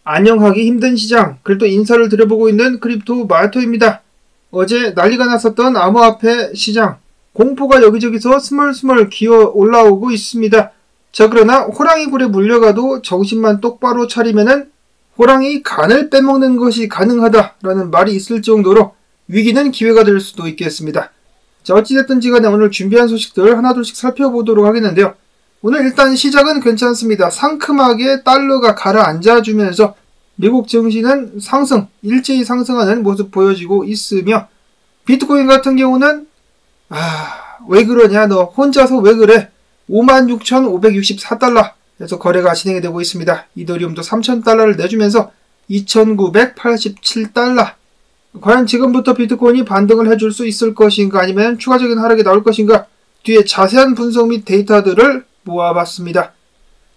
안녕하기 힘든 시장, 그래도 인사를 드려보고 있는 크립토 마토입니다. 어제 난리가 났었던 암호화폐 시장, 공포가 여기저기서 스멀스멀 기어 올라오고 있습니다. 자, 그러나 호랑이 굴에 물려가도 정신만 똑바로 차리면은 호랑이 간을 빼먹는 것이 가능하다라는 말이 있을 정도로 위기는 기회가 될 수도 있겠습니다. 자, 어찌됐든지 간에 오늘 준비한 소식들 하나둘씩 살펴보도록 하겠는데요. 오늘 일단 시작은 괜찮습니다. 상큼하게 달러가 가라앉아주면서 미국 증시는 상승, 일제히 상승하는 모습 보여지고 있으며 비트코인 같은 경우는 왜 그러냐, 너 혼자서 왜 그래? 56,564달러에서 거래가 진행이 되고 있습니다. 이더리움도 3,000달러를 내주면서 2,987달러. 과연 지금부터 비트코인이 반등을 해줄 수 있을 것인가, 아니면 추가적인 하락이 나올 것인가, 뒤에 자세한 분석 및 데이터들을 모아봤습니다.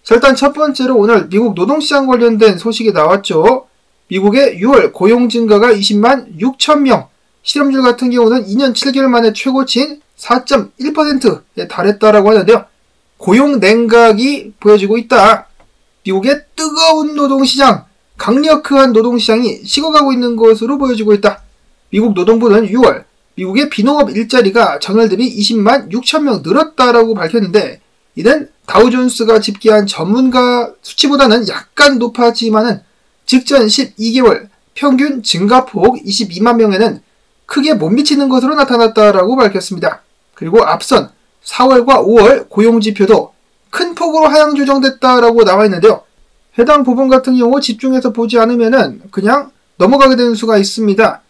자, 일단 첫 번째로 오늘 미국 노동시장 관련된 소식이 나왔죠. 미국의 6월 고용 증가가 20만 6천명, 실업률 같은 경우는 2년 7개월 만에 최고치인 4.1%에 달했다라고 하는데요. 고용 냉각이 보여지고 있다. 미국의 뜨거운 노동시장, 강력한 노동시장이 식어가고 있는 것으로 보여지고 있다. 미국 노동부는 6월 미국의 비농업 일자리가 전월 대비 20만 6천명 늘었다라고 밝혔는데, 이는 다우존스가 집계한 전문가 수치보다는 약간 높았지만은 직전 12개월 평균 증가폭 22만 명에는 크게 못 미치는 것으로 나타났다라고 밝혔습니다. 그리고 앞선 4월과 5월 고용지표도 큰 폭으로 하향 조정됐다라고 나와 있는데요. 해당 부분 같은 경우 집중해서 보지 않으면은 그냥 넘어가게 되는 수가 있습니다.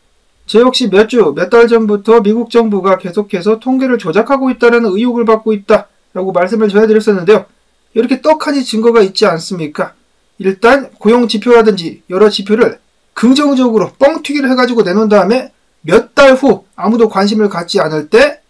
저 역시 몇 달 전부터 미국 정부가 계속해서 통계를 조작하고 있다는 의혹을 받고 있다라고 말씀을 전해드렸었는데요. 이렇게 떡하니 증거가 있지 않습니까? 일단 고용지표라든지 여러 지표를 긍정적으로 뻥튀기를 해가지고 내놓은 다음에 몇 달 후 아무도 관심을 갖지 않을 때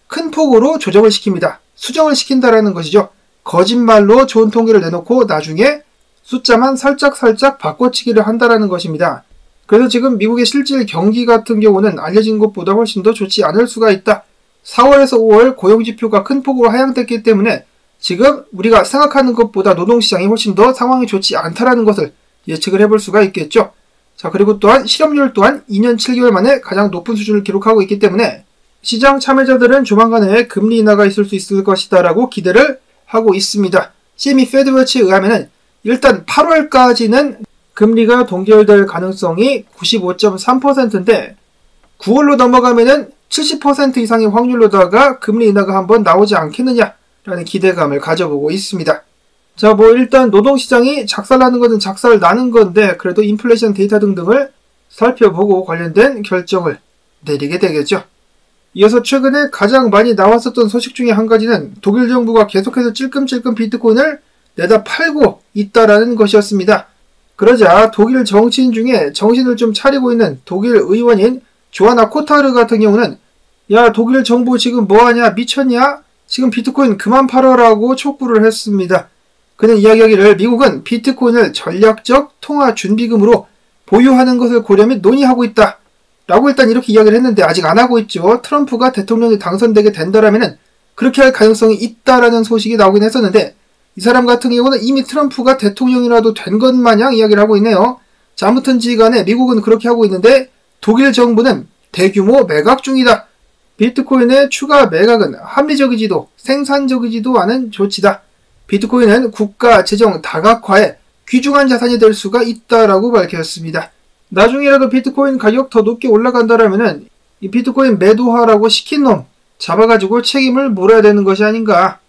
큰 폭으로 조정을 시킵니다. 수정을 시킨다라는 것이죠. 거짓말로 좋은 통계를 내놓고 나중에 숫자만 살짝 바꿔치기를 한다라는 것입니다. 그래서 지금 미국의 실질 경기 같은 경우는 알려진 것보다 훨씬 더 좋지 않을 수가 있다. 4월에서 5월 고용지표가 큰 폭으로 하향됐기 때문에 지금 우리가 생각하는 것보다 노동시장이 훨씬 더 상황이 좋지 않다라는 것을 예측을 해볼 수가 있겠죠. 자, 그리고 또한 실업률 또한 2년 7개월 만에 가장 높은 수준을 기록하고 있기 때문에 시장 참여자들은 조만간에 금리 인하가 있을 수 있을 것이다 라고 기대를 하고 있습니다. CME 페드워치에 의하면 일단 8월까지는 금리가 동결될 가능성이 95.3%인데 9월로 넘어가면은 70% 이상의 확률로다가 금리 인하가 한번 나오지 않겠느냐라는 기대감을 가져보고 있습니다. 자, 일단 노동시장이 작살나는 것은 작살나는 건데 그래도 인플레이션 데이터 등등을 살펴보고 관련된 결정을 내리게 되겠죠. 이어서 최근에 가장 많이 나왔었던 소식 중에 한 가지는 독일 정부가 계속해서 찔끔찔끔 비트코인을 내다 팔고 있다라는 것이었습니다. 그러자 독일 정치인 중에 정신을 좀 차리고 있는 독일 의원인 조하나 코타르 같은 경우는 야, 독일 정부 지금 뭐하냐, 미쳤냐, 지금 비트코인 그만 팔아라고 촉구를 했습니다. 그는 이야기하기를 미국은 비트코인을 전략적 통화 준비금으로 보유하는 것을 고려 및 논의하고 있다 라고 일단 이렇게 이야기를 했는데 아직 안 하고 있죠. 트럼프가 대통령이 당선되게 된다라면은 그렇게 할 가능성이 있다라는 소식이 나오긴 했었는데, 이 사람 같은 경우는 이미 트럼프가 대통령이라도 된 것 마냥 이야기를 하고 있네요. 자, 아무튼지 간에 미국은 그렇게 하고 있는데 독일 정부는 대규모 매각 중이다. 비트코인의 추가 매각은 합리적이지도 생산적이지도 않은 조치다. 비트코인은 국가 재정 다각화에 귀중한 자산이 될 수가 있다라고 밝혔습니다. 나중에라도 비트코인 가격 더 높게 올라간다라면은 이 비트코인 매도하라고 시킨 놈 잡아가지고 책임을 물어야 되는 것이 아닌가.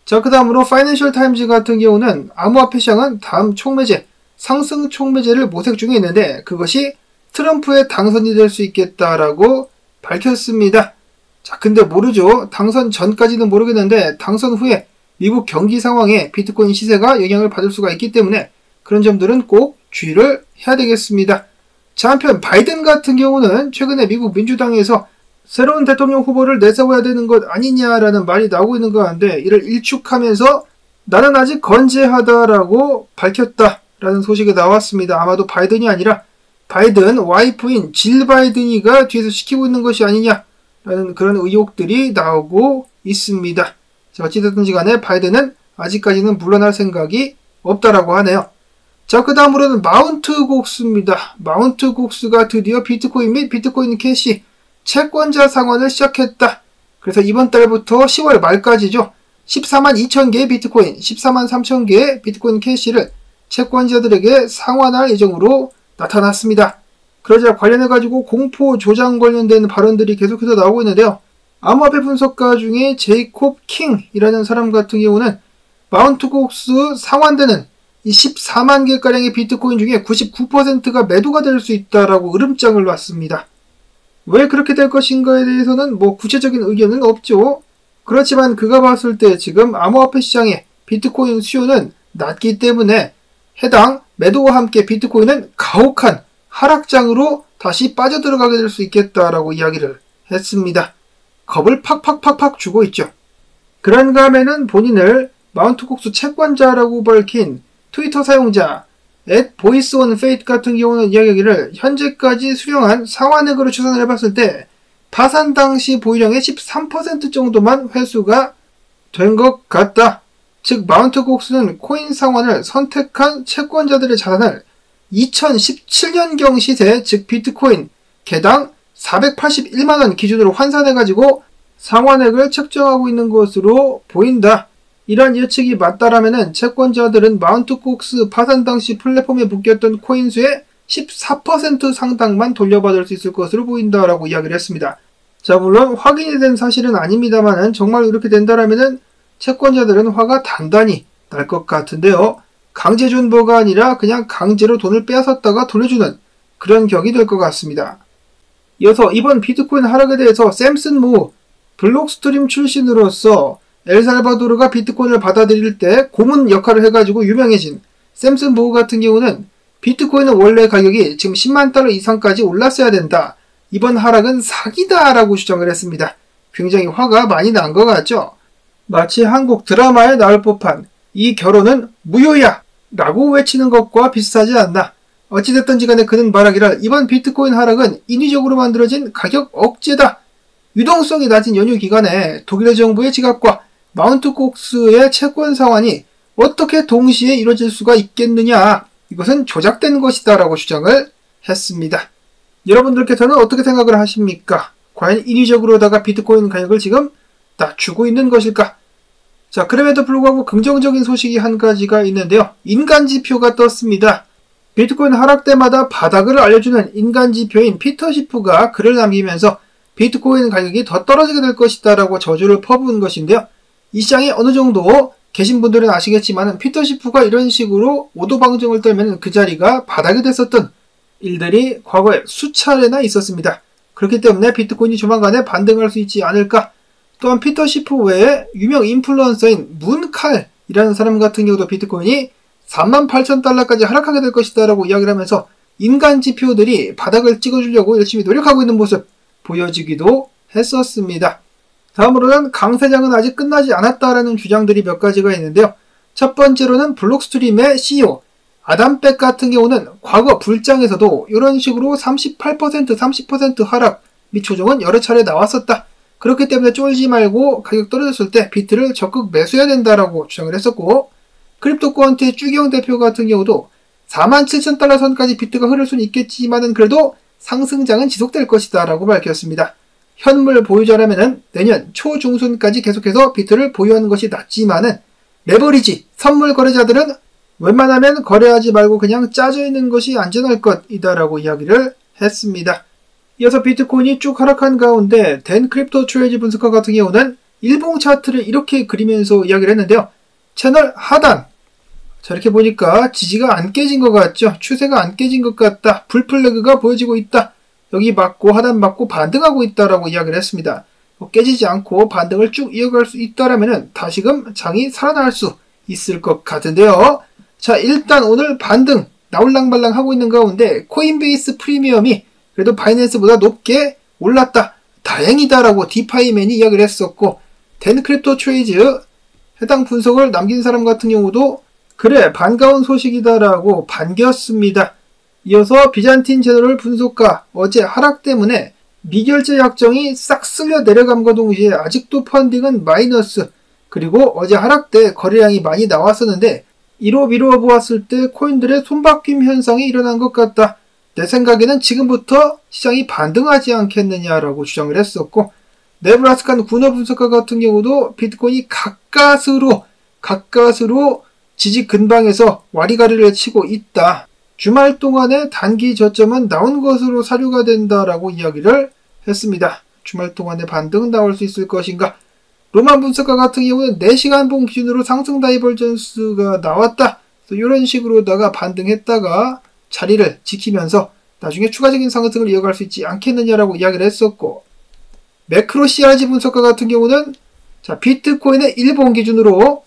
자, 그 다음으로 파이낸셜 타임즈 같은 경우는 암호화폐 시장은 다음 촉매제, 상승 촉매제를 모색 중에 있는데 그것이 트럼프의 당선이 될 수 있겠다라고 밝혔습니다. 자, 근데 모르죠. 당선 전까지는 모르겠는데 당선 후에 미국 경기 상황에 비트코인 시세가 영향을 받을 수가 있기 때문에 그런 점들은 꼭 주의를 해야 되겠습니다. 자, 한편 바이든 같은 경우는 최근에 미국 민주당에서 새로운 대통령 후보를 내세워야 되는 것 아니냐라는 말이 나오고 있는 것 같은데, 이를 일축하면서 나는 아직 건재하다라고 밝혔다라는 소식이 나왔습니다. 아마도 바이든이 아니라 바이든 와이프인 질 바이든이가 뒤에서 시키고 있는 것이 아니냐라는 그런 의혹들이 나오고 있습니다. 자, 어찌됐든지 간에 바이든은 아직까지는 물러날 생각이 없다라고 하네요. 자, 그 다음으로는 마운트 곡수입니다. 마운트 곡수가 드디어 비트코인 및 비트코인 캐시 채권자 상환을 시작했다. 그래서 이번 달부터 10월 말까지죠. 14만 2천 개의 비트코인, 14만 3천 개의 비트코인 캐시를 채권자들에게 상환할 예정으로 나타났습니다. 그러자 관련해가지고 공포 조장 관련된 발언들이 계속해서 나오고 있는데요. 암호화폐 분석가 중에 제이콥 킹이라는 사람 같은 경우는 마운트 곡수 상환되는 이 14만 개가량의 비트코인 중에 99%가 매도가 될 수 있다라고 으름장을 놨습니다. 왜 그렇게 될 것인가에 대해서는 구체적인 의견은 없죠. 그렇지만 그가 봤을 때 지금 암호화폐 시장의 비트코인 수요는 낮기 때문에 해당 매도와 함께 비트코인은 가혹한 하락장으로 다시 빠져들어가게 될 수 있겠다라고 이야기를 했습니다. 겁을 팍팍팍팍 주고 있죠. 그런가 하면은 본인을 마운트 곡수 채권자라고 밝힌 트위터 사용자 @voiceonfaith 같은 경우는 이야기를 현재까지 수령한 상환액으로 추산을 해봤을 때 파산 당시 보유량의 13% 정도만 회수가 된 것 같다. 즉 마운트 곡수는 코인 상환을 선택한 채권자들의 자산을 2017년경 시세, 즉 비트코인 개당 481만원 기준으로 환산해가지고 상환액을 책정하고 있는 것으로 보인다. 이러한 예측이 맞다라면 채권자들은 마운트 곡수 파산 당시 플랫폼에 묶였던 코인 수의 14% 상당만 돌려받을 수 있을 것으로 보인다라고 이야기를 했습니다. 자, 물론 확인이 된 사실은 아닙니다만 정말 이렇게 된다라면 채권자들은 화가 단단히 날 것 같은데요. 강제 존버가 아니라 그냥 강제로 돈을 빼앗았다가 돌려주는 그런 격이 될 것 같습니다. 이어서 이번 비트코인 하락에 대해서 샘슨 무 블록스트림 출신으로서 엘살바도르가 비트코인을 받아들일 때 고문 역할을 해가지고 유명해진 샘슨 무 같은 경우는 비트코인은 원래 가격이 지금 10만 달러 이상까지 올랐어야 된다. 이번 하락은 사기다라고 주장을 했습니다. 굉장히 화가 많이 난 것 같죠? 마치 한국 드라마에 나올 법한 이 결혼은 무효야! 라고 외치는 것과 비슷하지 않나. 어찌됐든지 간에 그는 말하기를 이번 비트코인 하락은 인위적으로 만들어진 가격 억제다. 유동성이 낮은 연휴 기간에 독일의 정부의 지갑과 마운트 곡수의 채권 상환이 어떻게 동시에 이루어질 수가 있겠느냐. 이것은 조작된 것이다 라고 주장을 했습니다. 여러분들께서는 어떻게 생각을 하십니까? 과연 인위적으로다가 비트코인 가격을 지금 낮추고 있는 것일까? 자, 그럼에도 불구하고 긍정적인 소식이 한 가지가 있는데요. 인간지표가 떴습니다. 비트코인 하락 때마다 바닥을 알려주는 인간지표인 피터 시프가 글을 남기면서 비트코인 가격이 더 떨어지게 될 것이다 라고 저주를 퍼부은 것인데요. 이 시장에 어느 정도 계신 분들은 아시겠지만 피터 시프가 이런 식으로 오도방정을 떨면 그 자리가 바닥이 됐었던 일들이 과거에 수차례나 있었습니다. 그렇기 때문에 비트코인이 조만간에 반등할 수 있지 않을까. 또한 피터 시프 외에 유명 인플루언서인 문칼이라는 사람 같은 경우도 비트코인이 38,000달러까지 하락하게 될 것이다 라고 이야기를 하면서 인간 지표들이 바닥을 찍어주려고 열심히 노력하고 있는 모습 보여지기도 했었습니다. 다음으로는 강세장은 아직 끝나지 않았다라는 주장들이 몇 가지가 있는데요. 첫 번째로는 블록스트림의 CEO 아담 백 같은 경우는 과거 불장에서도 이런 식으로 38%, 30% 하락 및 조정은 여러 차례 나왔었다. 그렇기 때문에 쫄지 말고 가격 떨어졌을 때 비트를 적극 매수해야 된다라고 주장을 했었고, 크립토코언트의 쭈기영 대표 같은 경우도 47,000달러 선까지 비트가 흐를 수는 있겠지만은 그래도 상승장은 지속될 것이다 라고 밝혔습니다. 현물 보유자라면은 내년 초중순까지 계속해서 비트를 보유하는 것이 낫지만은 레버리지, 선물 거래자들은 웬만하면 거래하지 말고 그냥 짜져 있는 것이 안전할 것이다라고 이야기를 했습니다. 이어서 비트코인이 쭉 하락한 가운데 댄 크립토 트레이드 분석가 같은 경우는 일봉 차트를 이렇게 그리면서 이야기를 했는데요. 채널 하단, 자 이렇게 보니까 지지가 안 깨진 것 같죠? 추세가 안 깨진 것 같다. 불플래그가 보여지고 있다. 여기 맞고 하단 맞고 반등하고 있다라고 이야기를 했습니다. 깨지지 않고 반등을 쭉 이어갈 수 있다라면 다시금 장이 살아날 수 있을 것 같은데요. 자, 일단 오늘 반등 나올랑말랑 하고 있는 가운데 코인베이스 프리미엄이 그래도 바이낸스보다 높게 올랐다. 다행이다라고 디파이맨이 이야기를 했었고, 댄 크립토 트레이드 해당 분석을 남긴 사람 같은 경우도 그래 반가운 소식이다라고 반겼습니다. 이어서 비잔틴 제너럴 분석가 어제 하락 때문에 미결제 약정이 싹 쓸려 내려감과 동시에 아직도 펀딩은 마이너스, 그리고 어제 하락 때 거래량이 많이 나왔었는데 이로 미루어 보았을 때 코인들의 손바뀜 현상이 일어난 것 같다. 내 생각에는 지금부터 시장이 반등하지 않겠느냐라고 주장을 했었고, 네브라스칸 군어 분석가 같은 경우도 비트코인이 가까스로 지지 근방에서 와리가리를 치고 있다. 주말 동안의 단기 저점은 나온 것으로 사료가 된다라고 이야기를 했습니다. 주말 동안의 반등 나올 수 있을 것인가? 로만 분석가 같은 경우는 4시간 봉 기준으로 상승 다이버전스가 나왔다. 이런 식으로다가 반등했다가 자리를 지키면서 나중에 추가적인 상승을 이어갈 수 있지 않겠느냐라고 이야기를 했었고, 매크로 CRG 분석가 같은 경우는 비트코인의 1봉 기준으로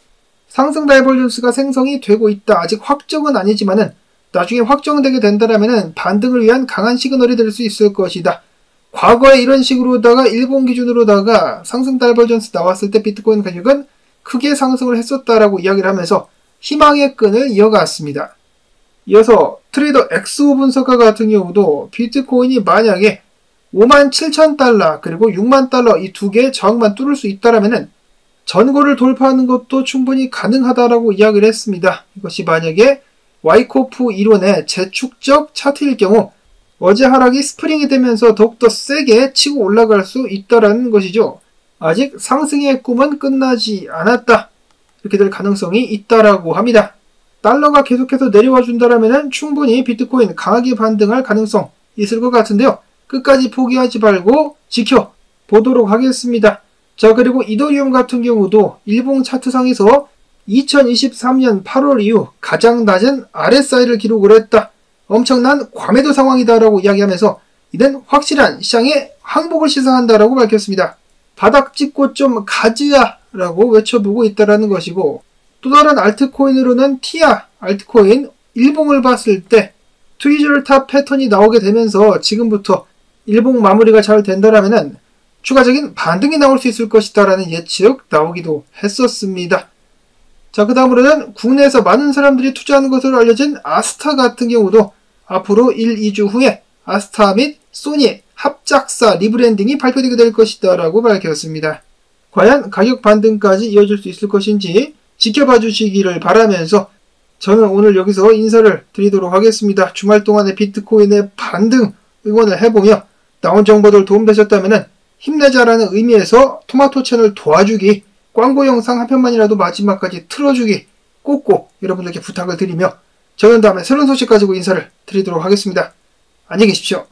상승 다이버전스가 생성이 되고 있다. 아직 확정은 아니지만은 나중에 확정되게 된다라면은 반등을 위한 강한 시그널이 될 수 있을 것이다. 과거에 이런 식으로다가 일본 기준으로다가 상승 다이버전스 나왔을 때 비트코인 가격은 크게 상승을 했었다라고 이야기를 하면서 희망의 끈을 이어갔습니다. 이어서 트레이더 엑소 분석가 같은 경우도 비트코인이 만약에 57,000달러 그리고 60,000달러 이 두 개의 저항만 뚫을 수 있다라면은 전고를 돌파하는 것도 충분히 가능하다라고 이야기를 했습니다. 이것이 만약에 와이코프 이론의 재축적 차트일 경우 어제 하락이 스프링이 되면서 더욱더 세게 치고 올라갈 수 있다라는 것이죠. 아직 상승의 꿈은 끝나지 않았다. 이렇게 될 가능성이 있다라고 합니다. 달러가 계속해서 내려와 준다라면 충분히 비트코인 강하게 반등할 가능성 있을 것 같은데요. 끝까지 포기하지 말고 지켜보도록 하겠습니다. 자, 그리고 이더리움 같은 경우도 일봉 차트상에서 2023년 8월 이후 가장 낮은 RSI를 기록을 했다. 엄청난 과매도 상황이다라고 이야기하면서 이는 확실한 시장의 항복을 시사한다라고 밝혔습니다. 바닥 찍고 좀 가즈아라고 외쳐보고 있다라는 것이고, 또 다른 알트코인으로는 티아 알트코인 일봉을 봤을 때 트위저럴 탑 패턴이 나오게 되면서 지금부터 일봉 마무리가 잘 된다라면은 추가적인 반등이 나올 수 있을 것이다라는 예측 나오기도 했었습니다. 자, 그 다음으로는 국내에서 많은 사람들이 투자하는 것으로 알려진 아스타 같은 경우도 앞으로 1, 2주 후에 아스타 및 소니의 합작사 리브랜딩이 발표되게 될 것이다 라고 밝혔습니다. 과연 가격 반등까지 이어질 수 있을 것인지 지켜봐 주시기를 바라면서 저는 오늘 여기서 인사를 드리도록 하겠습니다. 주말 동안의 비트코인의 반등 응원을 해보며 나온 정보들 도움되셨다면 힘내자라는 의미에서 토마토 채널 도와주기, 광고 영상 한 편만이라도 마지막까지 틀어주기 꼭꼭 여러분들께 부탁을 드리며 저는 다음에 새로운 소식 가지고 인사를 드리도록 하겠습니다. 안녕히 계십시오.